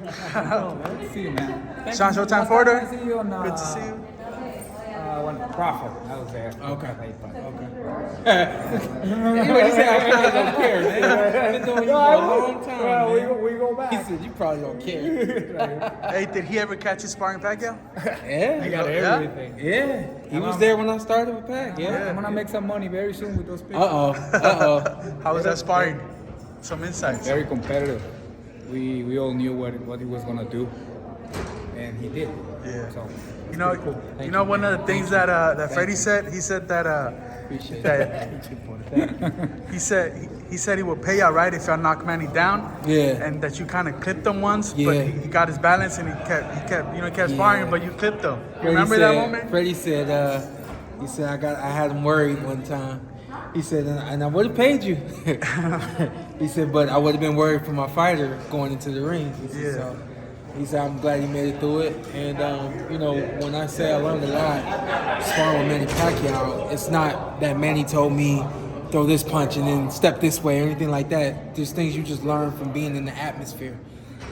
Good to see you, man. Shawn, Showtime Florida. Good to see you. Good to see you. When Crawford, I was there. Okay. You said I probably don't care, man. I've been doing you for a long time, man. We go back. He said you probably don't care. Hey, did he ever catch you sparring Pacquiao? Yeah, I got everything. yeah. He was there when I started with Pac. Yeah. I'm gonna make some money very soon with those pictures. How was that sparring? Some insights. Very competitive. We all knew what he was gonna do, and he did. Yeah. So You know, cool. you know one of the things that Freddie said. He said that appreciate that he said he would pay out right if y'all knock Manny down. Yeah. And that you kind of clipped him once, Yeah. but he got his balance and he kept sparring, but you clipped him. Freddie Remember that moment? Freddie said, I had him worried one time. He said, and I would have paid you. He said, but I would have been worried for my fighter going into the ring. He said, so he said, I'm glad he made it through it. And, you know, when I say I learned a lot sparring with Manny Pacquiao, it's not that Manny told me throw this punch and then step this way or anything like that. There's things you just learn from being in the atmosphere.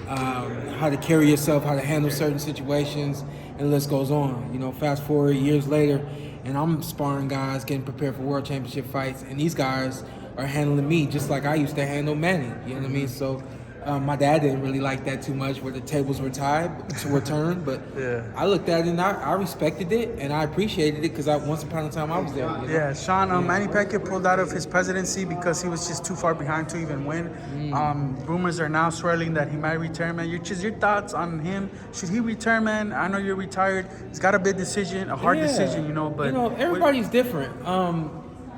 How to carry yourself, how to handle certain situations, and the list goes on. You know, fast forward years later, and I'm sparring guys, getting prepared for world championship fights, and these guys are handling me just like I used to handle Manny. You know what I mean? So my dad didn't really like that too much, where the tables were turned, but I looked at it and I respected it and I appreciated it because once upon a time I was there. You know? Yeah, Shawn, Manny Pacquiao pulled out of his presidency because he was just too far behind to even win. Rumors are now swirling that he might return, man. Your thoughts on him? Should he return, man? I know you're retired. It's got to be a decision, a hard decision, you know. But everybody's different.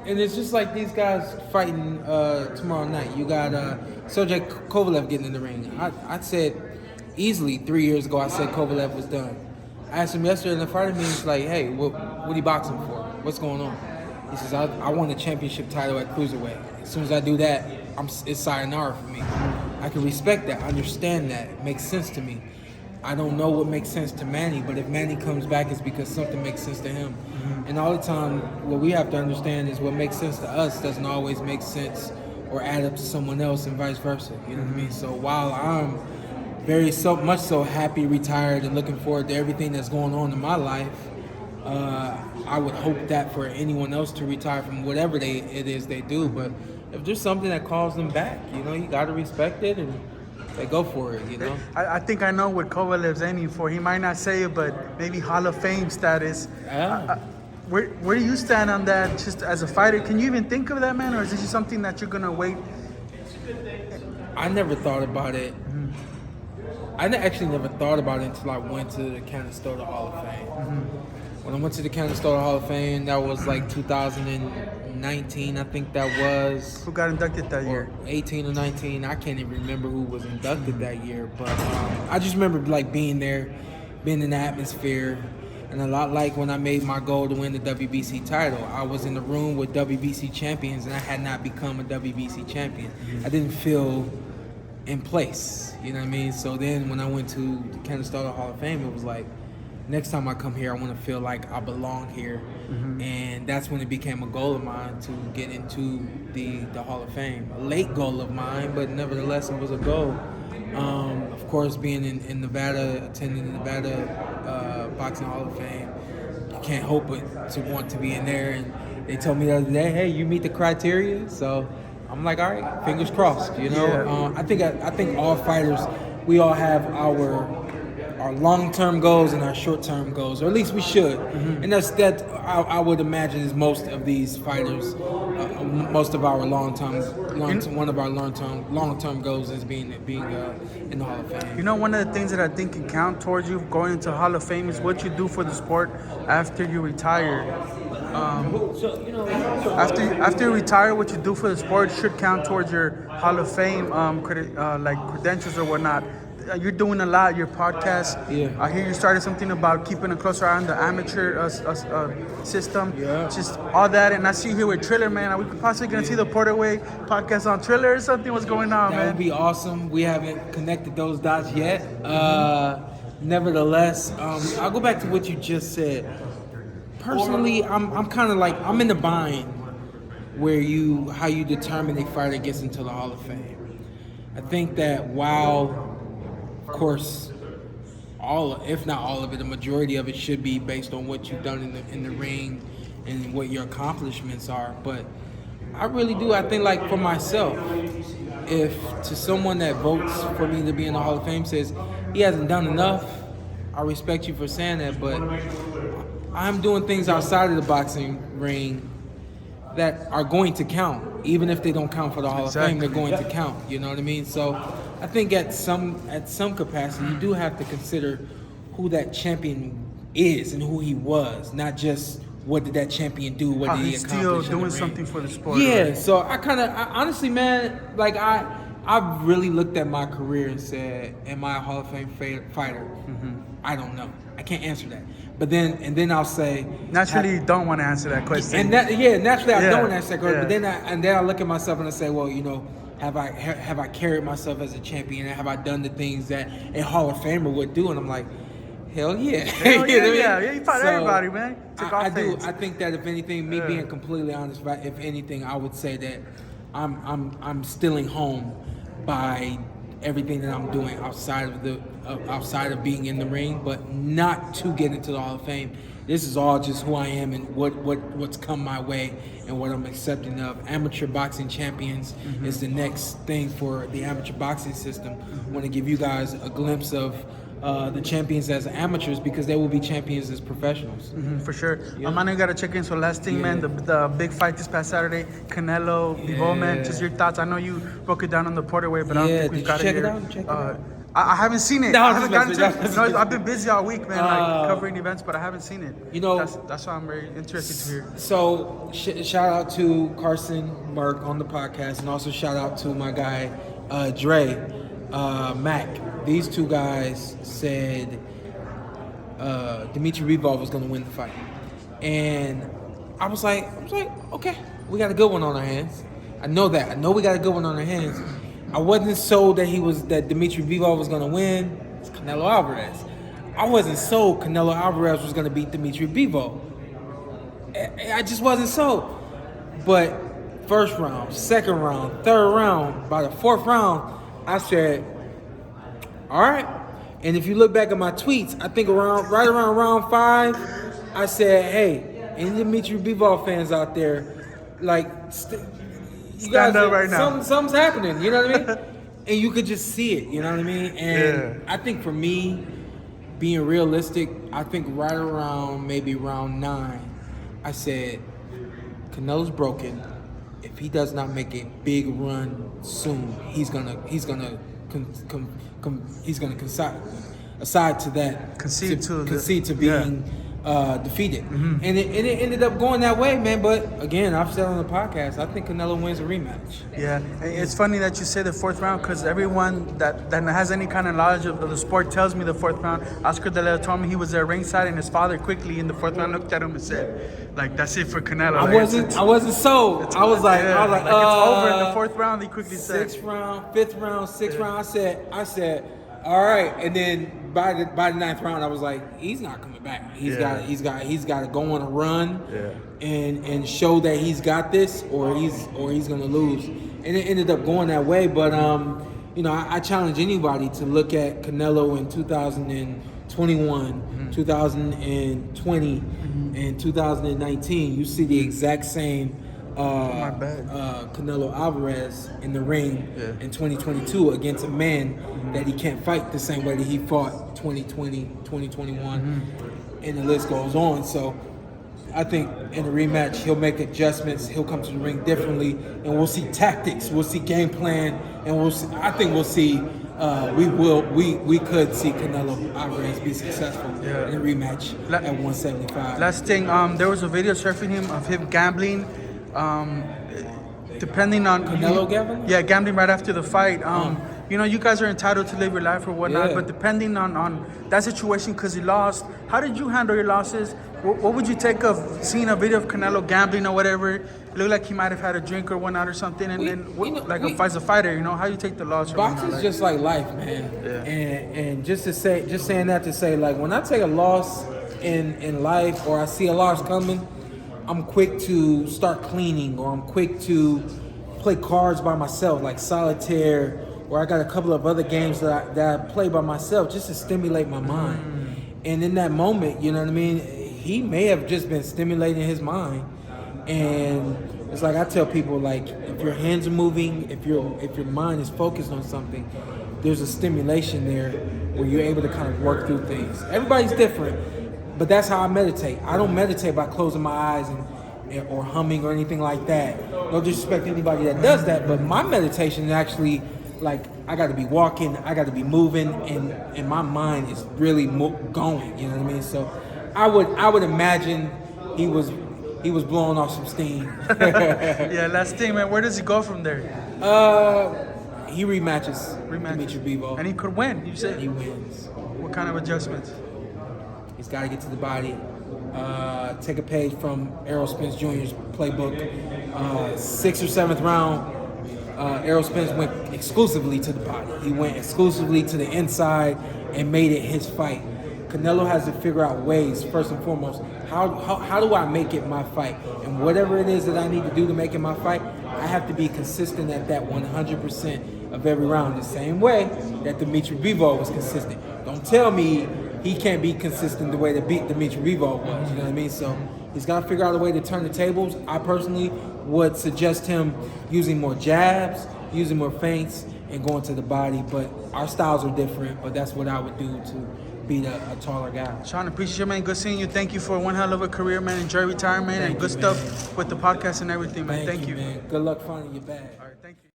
And it's just like these guys fighting tomorrow night. You got Sergey Kovalev getting in the ring. I said easily 3 years ago, I said Kovalev was done. I asked him yesterday in the fighting meeting, he's like, hey, what are you boxing for? What's going on? He says, I won the championship title at Cruiserweight. As soon as I do that, it's sayonara for me. I can respect that, understand that, it makes sense to me. I don't know what makes sense to Manny, but if Manny comes back, it's because something makes sense to him. And all the time, what we have to understand is what makes sense to us doesn't always make sense or add up to someone else and vice versa. You know what I mean? So while I'm much so happy, retired, and looking forward to everything that's going on in my life, I would hope that for anyone else to retire from whatever it is they do. But if there's something that calls them back, you know, you got to respect it and they go for it, you know? I think I know what Kovalev's aiming for. He might not say it, but maybe Hall of Fame status. Yeah. Where do you stand on that just as a fighter? Can you even think of that, man? Or is this just something that you're going to wait? I never thought about it. I actually never thought about it until I went to the Canelo Hall of Fame. When I went to the Canelo Hall of Fame, that was like 2019, I think that was. Who got inducted that year? 18 or 19. I can't even remember who was inducted that year, but I just remember like being there, being in the atmosphere, and a lot like when I made my goal to win the WBC title. I was in the room with WBC champions, and I had not become a WBC champion. I didn't feel in place, you know what I mean? So then when I went to the Canelo Hall of Fame, it was like, next time I come here, I want to feel like I belong here. And that's when it became a goal of mine to get into the Hall of Fame. A late goal of mine, but nevertheless, it was a goal. Of course, being in Nevada, attending the Nevada Boxing Hall of Fame, you can't help but to want to be in there. And they told me the other day, hey, you meet the criteria. So I'm like, all right, fingers crossed, you know? I think all fighters, we all have our long-term goals and our short-term goals, or at least we should. And that I would imagine is most of these fighters. Most of our one of our long-term goals is being in the Hall of Fame. You know, one of the things that I think can count towards you going into Hall of Fame is what you do for the sport after you retire. After you retire, what you do for the sport should count towards your Hall of Fame like credentials or whatnot. You're doing a lot. Your podcast. Yeah. I hear you started something about keeping a closer eye on the amateur system. Yeah. Just all that, and I see you here with Triller, man. Are we possibly gonna see the Porterway podcast on Triller or something? What's going on, man? That would be awesome. We haven't connected those dots yet. Nevertheless, I'll go back to what you just said. Personally, I'm kind of like I'm in the bind where how you determine a fighter gets into the Hall of Fame. I think that while, of course, if not all of it, the majority of it should be based on what you've done in the ring and what your accomplishments are. But I really do. I think, like, for myself, if to someone that votes for me to be in the Hall of Fame says he hasn't done enough, I respect you for saying that, but I'm doing things outside of the boxing ring that are going to count. Even if they don't count for the Hall of Fame, they're going to count. You know what I mean? So I think at some capacity, you do have to consider who that champion is and who he was, not just what did that champion do, what did he accomplish still in doing the ring. something for the sport. Yeah, right? so I honestly, man, like I really looked at my career and said, am I a Hall of Fame fighter? I don't know. I can't answer that. But then I'll say, Naturally, you don't want to answer that question. and naturally I don't answer that question. Yeah. But then I look at myself and I say, well, you know, have I carried myself as a champion? Have I done the things that a Hall of Famer would do? And I'm like, hell yeah. Hell You know what I mean? yeah, you fight everybody, man. Take I off do. fades. I think that if anything, me being completely honest, if anything, I would say that I'm stealing home by everything that I'm doing outside of being in the ring, but not to get into the Hall of Fame. This is all just who I am and what's come my way and what I'm accepting of. Amateur boxing champions is the next thing for the amateur boxing system. I want to give you guys a glimpse of the champions as amateurs, because they will be champions as professionals. For sure. I know you got to check in. So last thing, man, the big fight this past Saturday, Canelo, Bivol, man, just your thoughts. I know you broke it down on the Porter way, but I don't think we've got it here. Check it out? I haven't seen it. No, I haven't gotten to just it. No, I've been busy all week, man, like covering events, but I haven't seen it. You know, that's why I'm very interested to hear. So shout out to Carson Merck on the podcast, and also shout out to my guy Dre Mac. These two guys said Dmitry Bivol was going to win the fight, and I was like, okay, we got a good one on our hands. I know we got a good one on our hands. I wasn't sold that Dmitry Bivol was going to win. It's Canelo Alvarez. I wasn't sold Canelo Alvarez was going to beat Dmitry Bivol. I just wasn't sold. But first round, second round, third round, by the fourth round, I said, all right. And if you look back at my tweets, I think right around round 5, I said, hey, any Dmitry Bivol fans out there, like, you guys, stand up right now. Something's happening, you know what I mean? And you could just see it, you know what I mean? And I think for me, being realistic, I think right around maybe round 9, I said, Canelo's broken. If he does not make a big run soon, he's gonna concede to being defeated. And it ended up going that way, man. But again, I've said on the podcast, I think Canelo wins a rematch. Yeah, it's funny that you say the fourth round, because everyone that has any kind of knowledge of the sport tells me the fourth round. Oscar De La told me he was there ringside, and his father quickly in the fourth round looked at him and said, like, that's it for Canelo. I wasn't sold. I was like, it's over in the fourth round. He quickly said, sixth round, fifth round, sixth round. I said, all right. And then by the 9th round, I was like, he's not coming back. He's got to go on a run and show that he's got this, or he's gonna lose. And it ended up going that way. But you know, I challenge anybody to look at Canelo in 2021, 2020, and 2019. You see the exact same Canelo Alvarez in the ring in 2022 against a man that he can't fight the same way that he fought 2020, 2021, and the list goes on. So I think in the rematch, he'll make adjustments. He'll come to the ring differently, and we'll see tactics. We'll see game plan, and we could see Canelo Alvarez be successful in the rematch at 175. Last thing, there was a video surfing him of him gambling. Depending on Canelo gambling? Yeah, gambling right after the fight. You know, you guys are entitled to live your life or whatnot, but depending on that situation, because he lost, how did you handle your losses? What would you take of seeing a video of Canelo gambling or whatever? It looked like he might have had a drink or whatnot or something, and as a fighter, you know, how you take the loss? Boxing's just like life, man. And just saying that to say, like, when I take a loss in life, or I see a loss coming, I'm quick to start cleaning, or I'm quick to play cards by myself, like solitaire, or I got a couple of other games that I play by myself just to stimulate my mind. And in that moment, you know what I mean, he may have just been stimulating his mind. And it's like I tell people, like, if your hands are moving, if your mind is focused on something, there's a stimulation there where you're able to kind of work through things. Everybody's different, but that's how I meditate. I don't meditate by closing my eyes or humming or anything like that. No disrespect to anybody that does that, but my meditation is actually like I got to be walking, I got to be moving, and my mind is really going. You know what I mean? So I would imagine he was blowing off some steam. Yeah, last thing, man. Where does he go from there? He rematches. Dimitri Bivol. And he could win. You said he wins. What kind of adjustments? He's got to get to the body. Take a page from Errol Spence Jr.'s playbook. 6th or 7th round, Errol Spence went exclusively to the body. He went exclusively to the inside and made it his fight. Canelo has to figure out ways, first and foremost, how do I make it my fight? And whatever it is that I need to do to make it my fight, I have to be consistent at that 100% of every round, the same way that Dimitri Bivol was consistent. Don't tell me he can't be consistent the way that Dimitri Bivol was, you know what I mean? So he's got to figure out a way to turn the tables. I personally would suggest him using more jabs, using more feints, and going to the body. But our styles are different, but that's what I would do to beat a taller guy. Shawn, appreciate you, man. Good seeing you. Thank you for one hell of a career, man. Enjoy retirement and good stuff with the podcast and everything, man. Thank you. Man. Good luck finding your bag. All right, thank you.